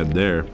good there.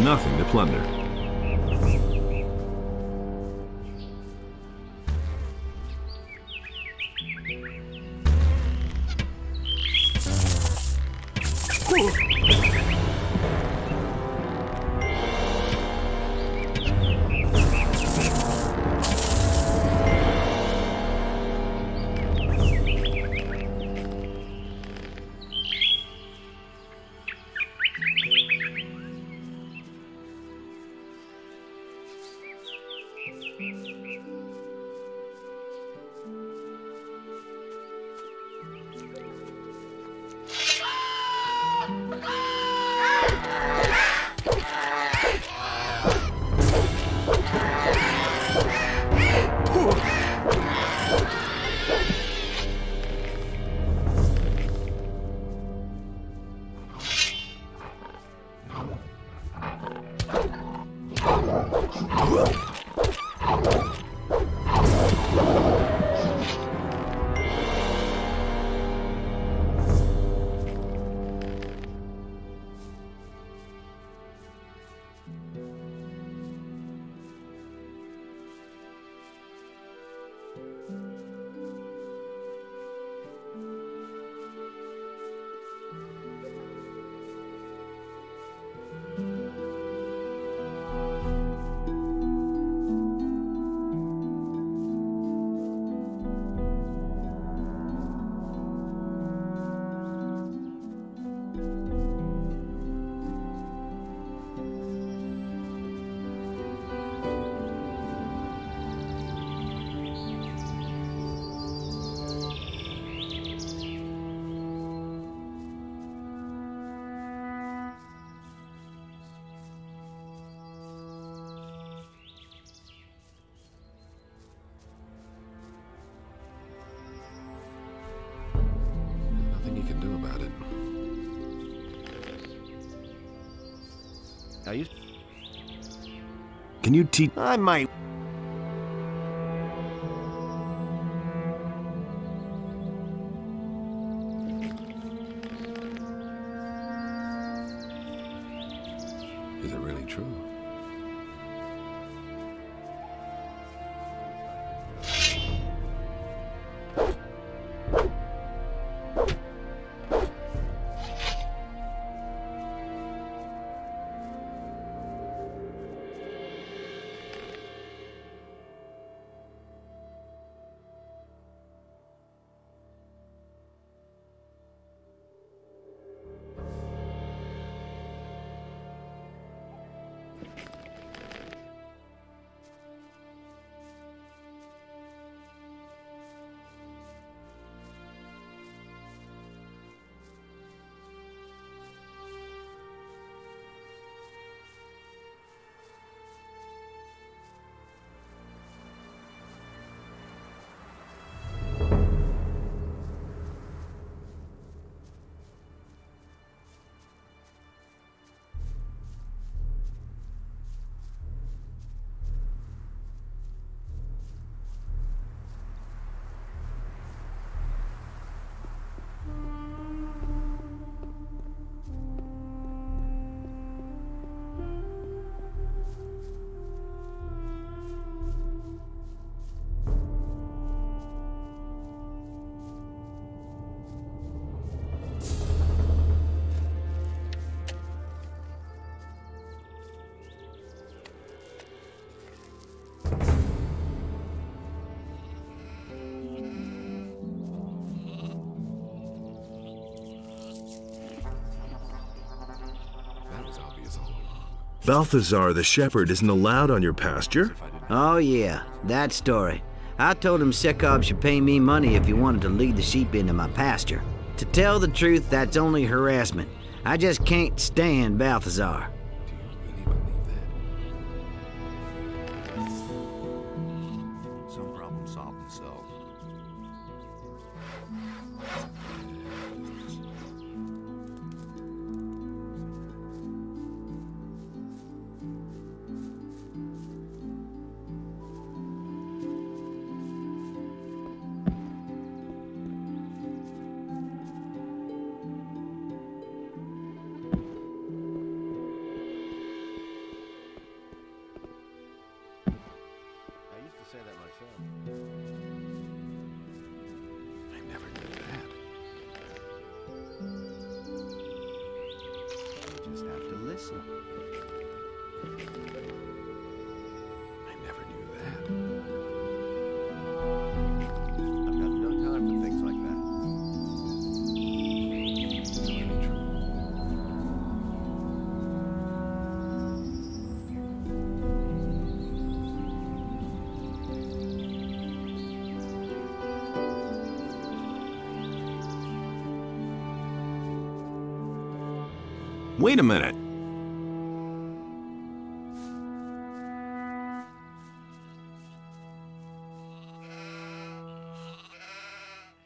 Nothing to plunder. Can you teach? I might. Is it really true? Balthazar the shepherd isn't allowed on your pasture? Oh yeah, that story. I told him Sekov should pay me money if he wanted to lead the sheep into my pasture. To tell the truth, that's only harassment. I just can't stand Balthazar. Some problems solve themselves. Say that myself. I never knew that. You just have to listen. I never knew that. I've got no time for things like that. It's really true. Wait a minute.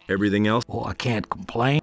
Everything else? Oh, I can't complain.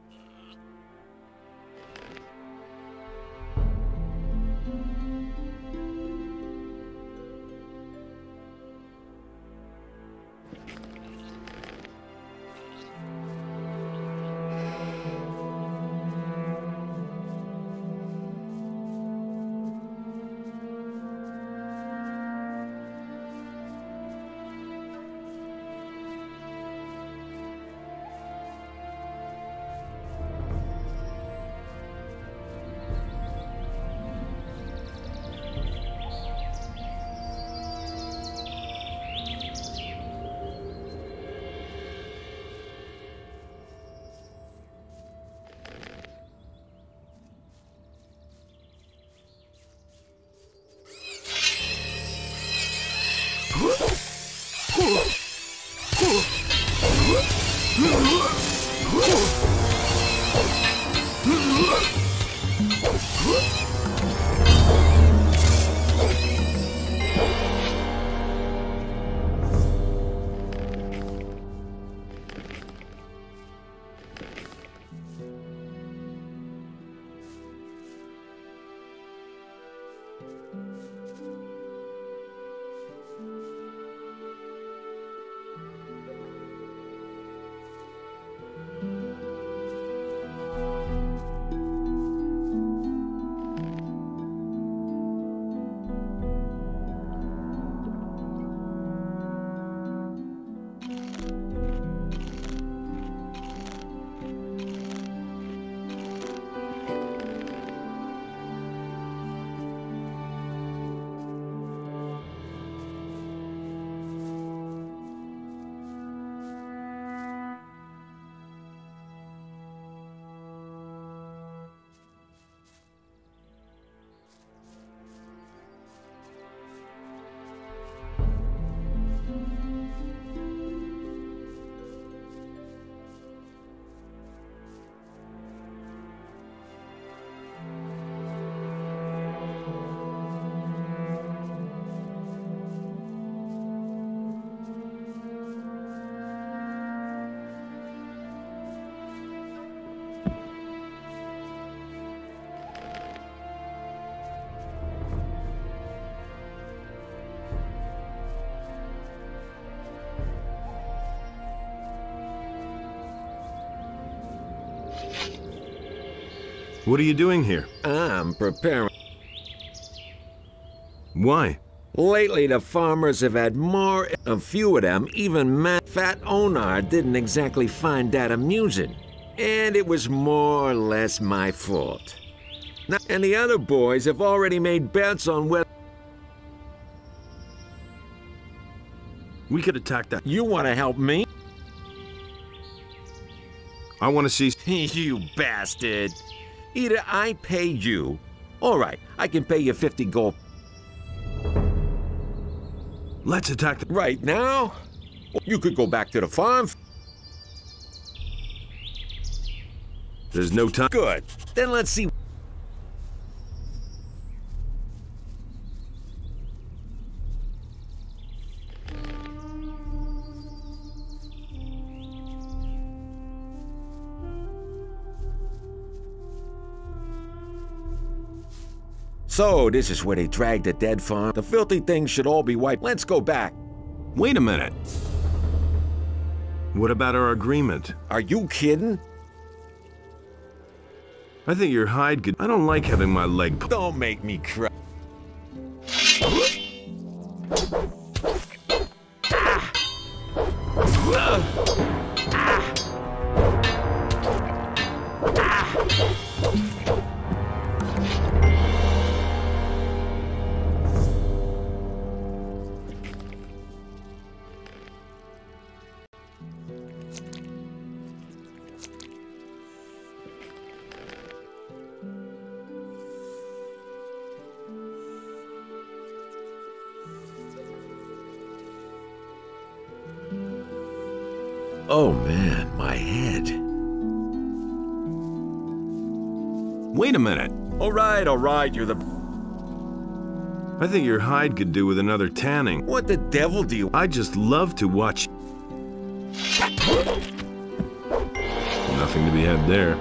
What are you doing here? I'm preparing. Why? Lately, the farmers have had more. A few of them, even Fat Onar, didn't exactly find that amusing. And it was more or less my fault. Now, and the other boys have already made bets on whether. We could attack that. You want to help me? I want to see. You bastard. Either I pay you. All right, I can pay you 50 gold. Let's attack the... Right now? You could go back to the farm. There's no time. Good. Then let's see. So, this is where they dragged the dead farm. The filthy things should all be wiped. Let's go back. Wait a minute. What about our agreement? Are you kidding? I think your hide could... I don't like having my leg... Don't make me cry. Oh man, my head. Wait a minute. All right, you're the... I think your hide could do with another tanning. What the devil do you... I just love to watch... Nothing to be had there.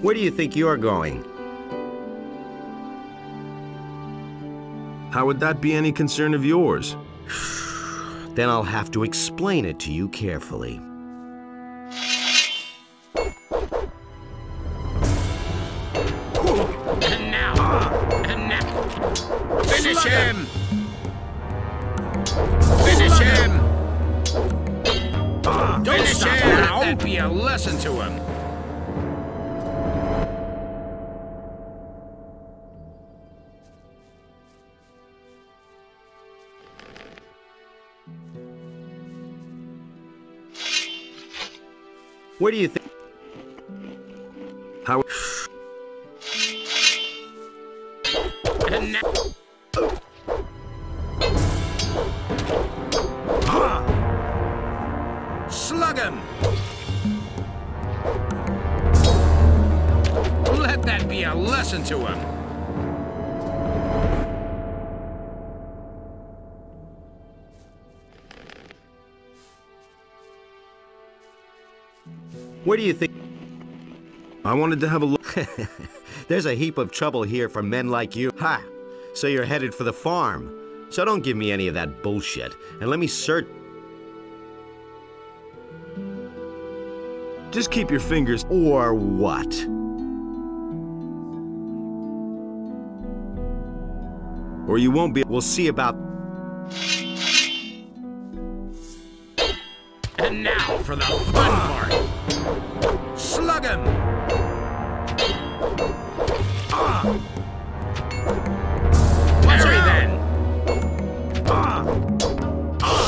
Where do you think you're going? How would that be any concern of yours? Then I'll have to explain it to you carefully. And now. Finish him! Finish him! Don't stop now! Let that be a lesson to him. Where do you think? How? And now. Slug him! Let that be a lesson to him. Where do you think? I wanted to have a look. There's a heap of trouble here for men like you. Ha! So you're headed for the farm. So don't give me any of that bullshit. And let me search. Just keep your fingers... Or what? Or you won't be... We'll see about... And now for the fun part. Slug him! Parry then!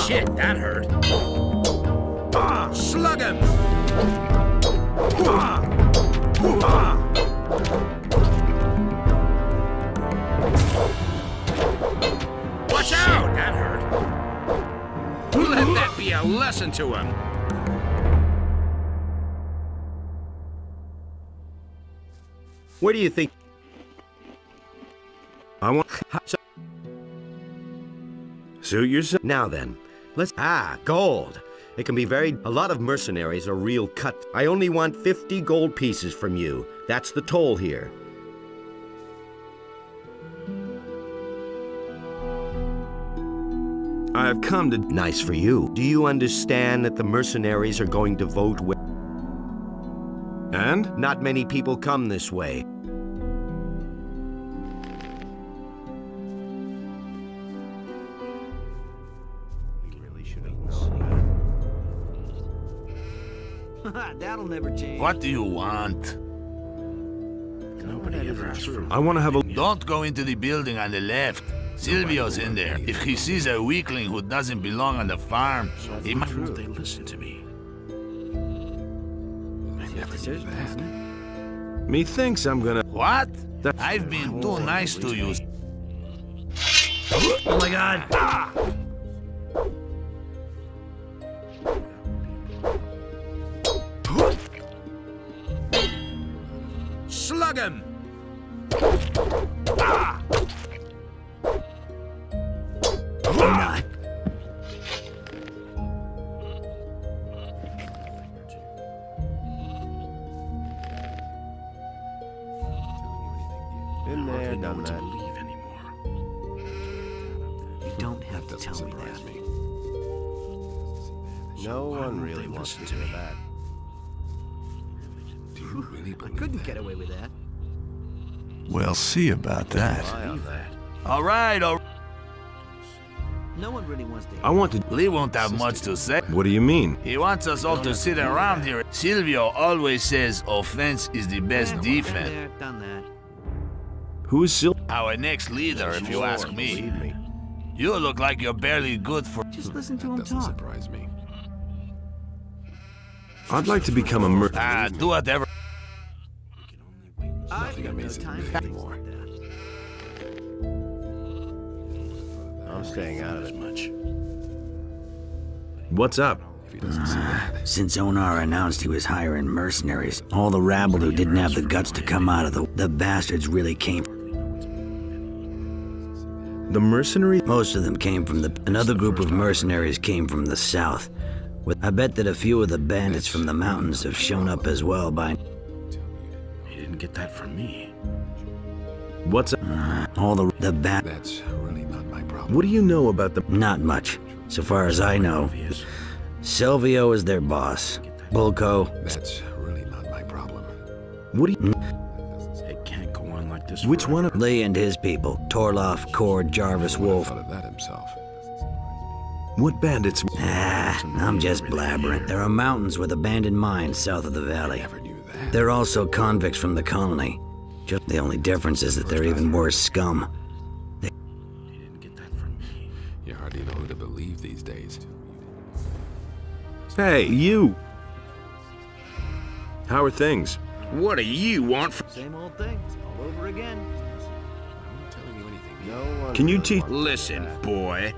Shit, that hurt. Slug him! Watch out! That hurt. Let that be a lesson to him. Where do you think? I want... Suit yourself. Now then, let's... gold. It can be very... A lot of mercenaries are real cut. I only want 50 gold pieces from you. That's the toll here. I have come to... Nice for you. Do you understand that the mercenaries are going to vote with... And? Not many people come this way. That'll never change. What do you want? Nobody ever asked for I want to have a... Don't go into the building on the left. Silvio's in there. If he sees a weakling who doesn't belong on the farm, he might... They listen to me. Methinks I'm gonna... What? I've been too nice to you. Oh my God! Slug him! Not. Been there, Know done what to that. believe anymore. You don't have to tell me that. No Why one won't really they wants to listen to hear me? that. I couldn't get away with that. We'll see about that. Lie on that. All right, No one really wants to. I want to... Lee won't have much to say. What do you mean? He wants us all to sit around here. Silvio always says offense is the best Been defense. there, done that. Who is Sil... Our next leader, if you ask me. Believe me. You look like you're barely good for... Just listen to him talk. Surprise me. I'd like to become a mer... do whatever. I've got no time for things like that. I'm staying out of it. Much. What's up? Since Onar announced he was hiring mercenaries, all the rabble who didn't have the guts to come out of the bastards really came. The mercenary? Most of them came from another group of mercenaries came from the south. I bet that a few of the bandits from the mountains have shown up as well by... He didn't get that from me. What's up? all the That's really not my problem. What do you know about the... Not much. So far as I know, Obvious. Silvio is their boss. Bulko, That's really not my problem. What do you... It can't go on like this. Which one of... Lee and his people, Torloff, Cord, Jarvis, Wolf. Thought of that himself. What bandits... I'm just blabbering. There are mountains with abandoned mines south of the valley. Never knew that. They're also convicts from the colony. Just the only difference is that they're even worse scum. He didn't get that from me. You hardly know who to believe these days. Hey, you! How are things? What do you want from... Same old thing, all over again. No one Can you really teach... wants Listen, boy.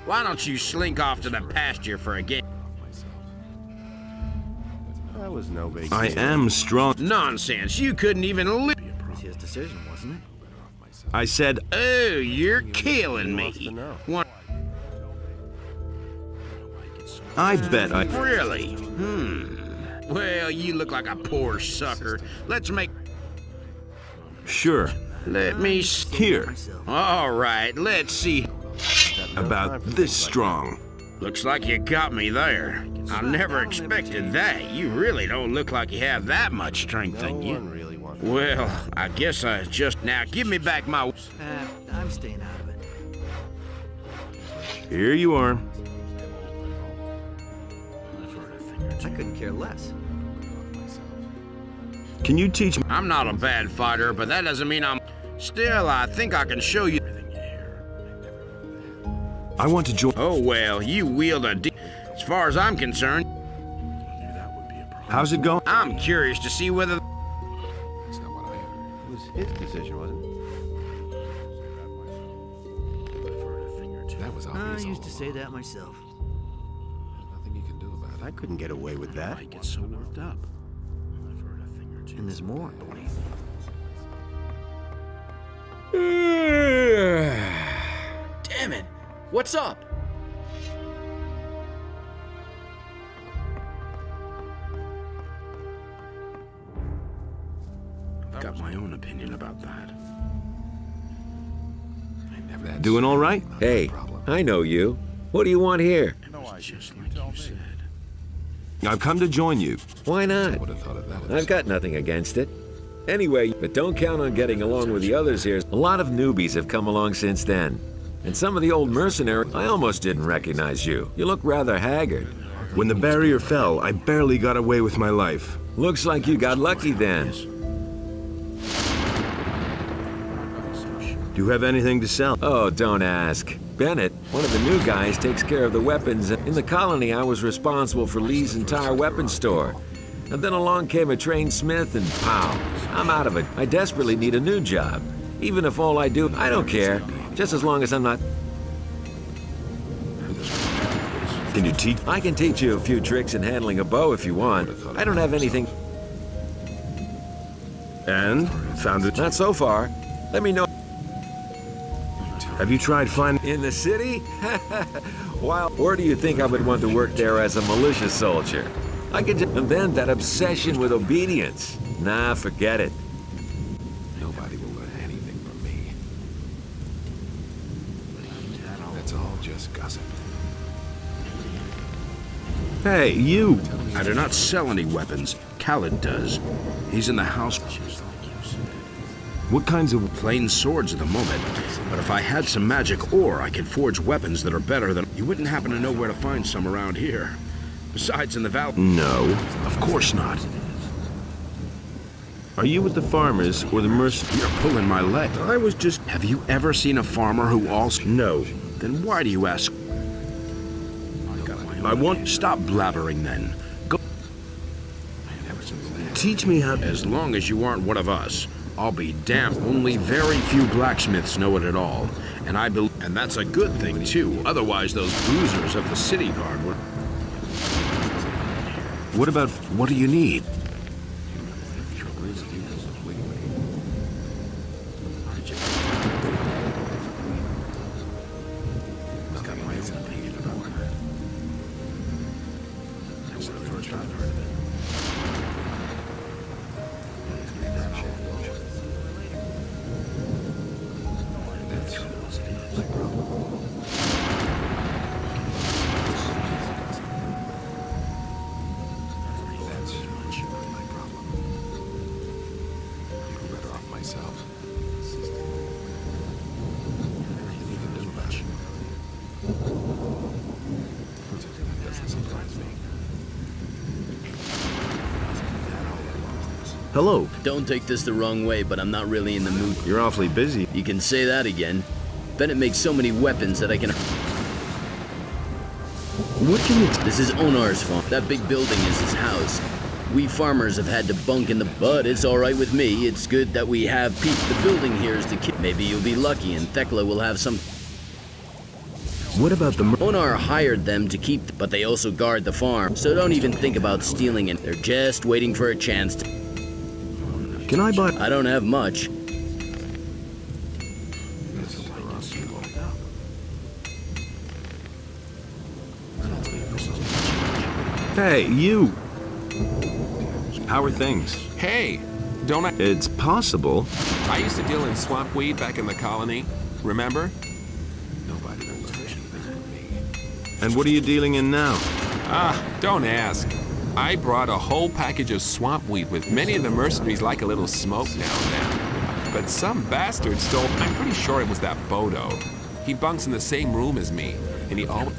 Why don't you slink off to the pasture for a game? That was no big I deal. am strong. Nonsense. You couldn't even live. It's his decision, wasn't it? I said... Oh, you're killing wants to me. know. What? I bet I... Really? Well, you look like a poor sucker. Let's make... Sure. Let me... Here. All right, let's see. About this strong. Looks like you got me there. I never expected that. You really don't look like you have that much strength No in you. one really wants Well, I guess I just... Now, give me back my... I'm staying out of it. Here you are. I couldn't care less. Can you teach me... I'm not a bad fighter, but that doesn't mean I'm... Still, I think I can show you... I want to join... Oh, well, you wield a... As far as I'm concerned, How's it going? I'm curious to see whether... That's not what I heard. It was his decision, wasn't it? That was I obvious. used to all say along. that myself. There's nothing you can do about it. I couldn't get away with that. I get so worked up. I've heard a thing or two. And there's more, believe me. Damn it! What's up? I've got my own opinion about that. That's Doing all right? not my Hey, problem. I know you. What do you want here? Just like you said. I've come to join you. Why not? Would have thought of that. I've got nothing against it. Anyway, but don't count on getting along with the others here. A lot of newbies have come along since then. And some of the old mercenaries, I almost didn't recognize you. You look rather haggard. When the barrier fell, I barely got away with my life. Looks like you got lucky then. Do you have anything to sell? Oh, don't ask. Bennett, one of the new guys, takes care of the weapons. In the colony, I was responsible for Lee's entire weapons store. And then along came a trained smith and pow, I'm out of it. I desperately need a new job. Even if all I do, I don't care. Just as long as I'm not... Can you teach? I can teach you a few tricks in handling a bow if you want. I don't have anything... And? Found it? Not so far. Let me know. Have you tried finding... In the city? Well, where do you think I would want to work there as a militia soldier? I could just... And then that obsession with obedience. Nah, forget it. Nobody will learn anything from me. That's all just gossip. Hey, you! I do not sell any weapons. Khaled does. He's in the house. What kinds of... Plain swords at the moment. But if I had some magic ore, I could forge weapons that are better than... You wouldn't happen to know where to find some around here. Besides in the valley... No. Of course not. Are you with the farmers or the mercenaries? You're pulling my leg. I was just... Have you ever seen a farmer who also... No. Then why do you ask? I want... Stop blabbering then. Go... Teach me how... As long as you aren't one of us, I'll be damned. Only very few blacksmiths know it at all. And I believe... And that's a good thing, too. Otherwise, those boozers of the city guard would... What about... What do you need? Hello. Don't take this the wrong way, but I'm not really in the mood. You're awfully busy. You can say that again. Bennett makes so many weapons that I can... What can you... This is Onar's farm. That big building is his house. We farmers have had to bunk in the... But it's alright with me. It's good that we have people. The building here is the kid. Maybe you'll be lucky and Thekla will have some... What about the... Onar hired them to keep... But they also guard the farm. So don't even think about stealing it. They're just waiting for a chance to... Can I buy... I don't have much. Hey, you! How are things? Hey, don't I... It's possible. I used to deal in swamp weed back in the colony. Remember? Nobody will learn anything from me. And what are you dealing in now? Ah, don't ask. I brought a whole package of swamp weed with many of the mercenaries like a little smoke now and then. But some bastard stole... I'm pretty sure it was that Bodo. He bunks in the same room as me, and he always...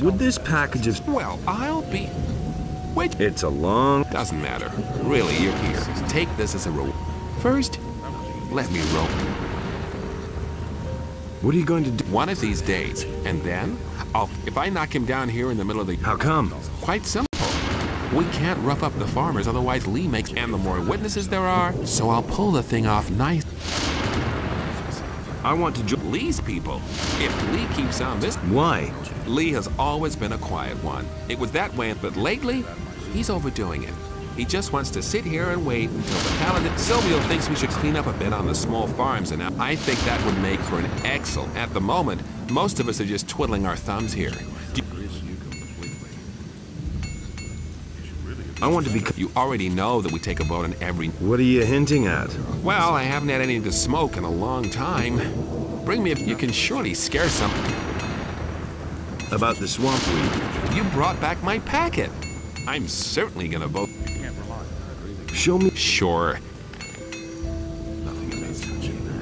Would this package of... Well, I'll be... Wait... It's a long... Doesn't matter. Really, you're here. Take this as a reward. First, let me roll. What are you going to do? One of these days, and then, if I knock him down here in the middle of the... How come? Quite simple. We can't rough up the farmers, otherwise Lee makes... And the more witnesses there are, so I'll pull the thing off nice. I want to join... Lee's people. If Lee keeps on this... Why? Lee has always been a quiet one. It was that way, but lately, he's overdoing it. He just wants to sit here and wait until the paladin... Silvio thinks we should clean up a bit on the small farms, and I think that would make for an excellent... At the moment, most of us are just twiddling our thumbs here. I want to be... You already know that we take a vote on every... What are you hinting at? Well, I haven't had anything to smoke in a long time. Bring me if you can surely scare some... About the swamp weed. You brought back my packet. I'm certainly gonna vote. Show me... Sure. Nothing against touching that.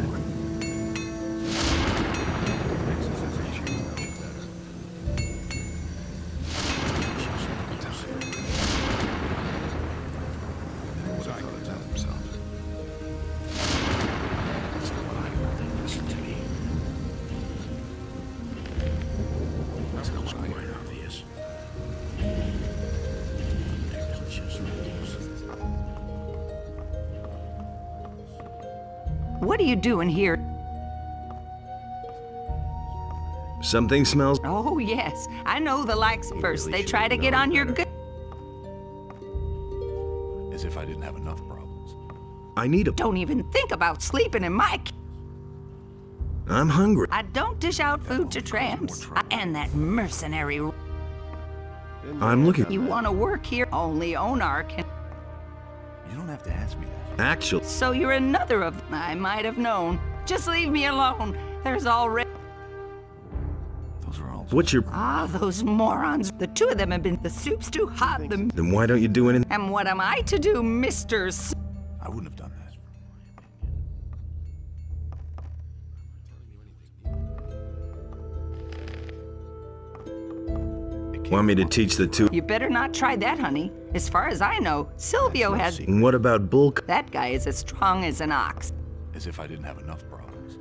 What are you doing here? Something smells. Oh, yes. I know the likes first. They try to get on your good. As if I didn't have enough problems. I need a. Don't even think about sleeping in my. I'm hungry. I don't dish out food to tramps. And that mercenary. I'm looking. You want to work here? Only Onar can. You don't have to ask me that. Actually. So you're another of. I might have known. Just leave me alone. There's already. What's your... Ah, those morons. The two of them have been... The soup's too hot. Then why don't you do anything? And what am I to do, Mr. I wouldn't have done that. Want me to teach the two? You better not try that, honey. As far as I know, Silvio has... And what about Bulk? That guy is as strong as an ox. As if I didn't have enough problems.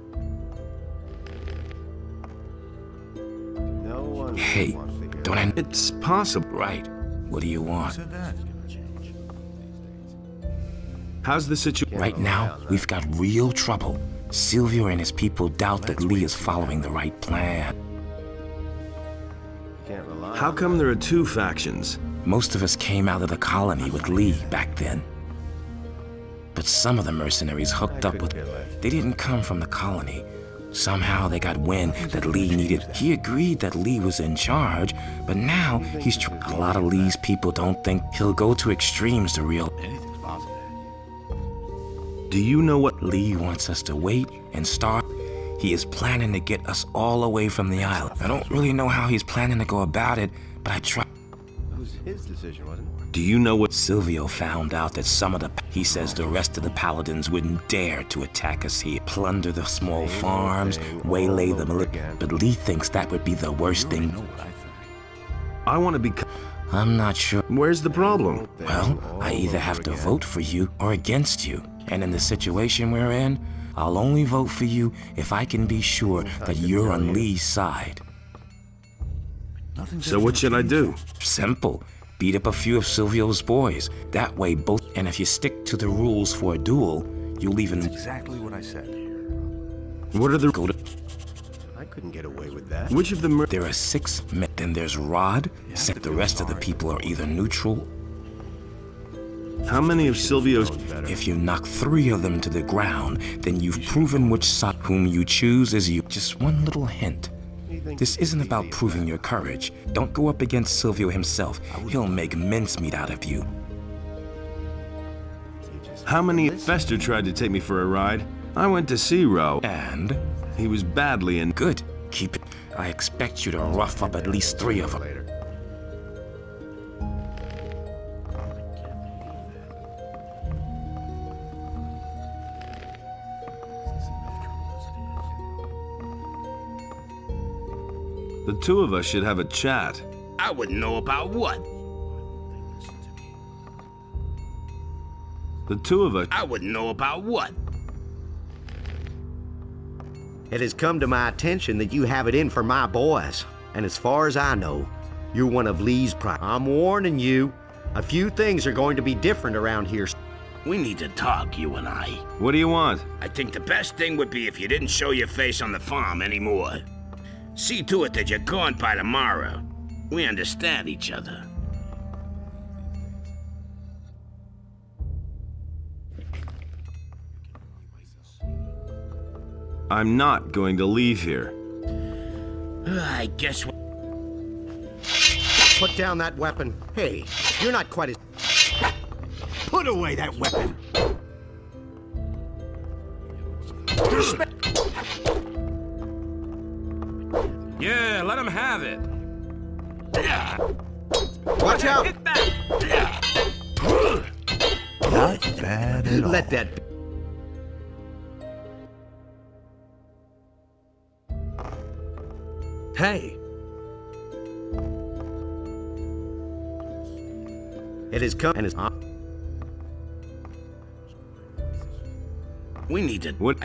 Hey, don't I... It's possible. Right. What do you want? How's the situation? Right now, we've got real trouble. Silvio and his people doubt that Lee is following the right plan. How come there are two factions? Most of us came out of the colony with Lee back then. But some of the mercenaries hooked up with... They didn't come from the colony. Somehow they got wind that Lee needed... He agreed that Lee was in charge, but now he's... A lot of Lee's people don't think he'll go to extremes to real... Anything's possible. Do you know what... Lee wants us to wait and start. He is planning to get us all away from the island. I don't really know how he's planning to go about it, but I try... It was his decision, wasn't it? Do you know what... Silvio found out that some of the... He says the rest of the paladins wouldn't dare to attack us here. Plunder the small farms, waylay the military. But Lee thinks that would be the worst thing. I want to be... I'm not sure. Where's the problem? Well, I either have to vote for you or against you. And in the situation we're in, I'll only vote for you if I can be sure that you're on Lee's side. So what should I do? Simple. Beat up a few of Silvio's boys. That way both... And if you stick to the rules for a duel, you'll even... That's exactly what I said. What are the... Go to... I couldn't get away with that. Which of the... There are 6 men. Then there's Rod. The rest of the people are either neutral... How many of Silvio's... If you knock 3 of them to the ground, then you've proven which side whom you choose is you. Just one little hint. This isn't about proving your courage. Don't go up against Silvio himself. He'll make mincemeat out of you. How many... Fester tried to take me for a ride. I went to see Ro. And? He was badly in... Good. Keep it. I expect you to rough up at least 3 of them. The two of us should have a chat. I wouldn't know about what. The two of us... I wouldn't know about what. It has come to my attention that you have it in for my boys. And as far as I know, you're one of Lee's I'm warning you, a few things are going to be different around here. We need to talk, you and I. What do you want? I think the best thing would be if you didn't show your face on the farm anymore. See to it that you're gone by tomorrow. We understand each other. I'm not going to leave here. I guess... Put down that weapon. Hey, you're not quite as... Put away that weapon! Yeah, let him have it. Watch out! Hit back. Not bad at all. Let that be. Hey! It has come and is on. We need to... What?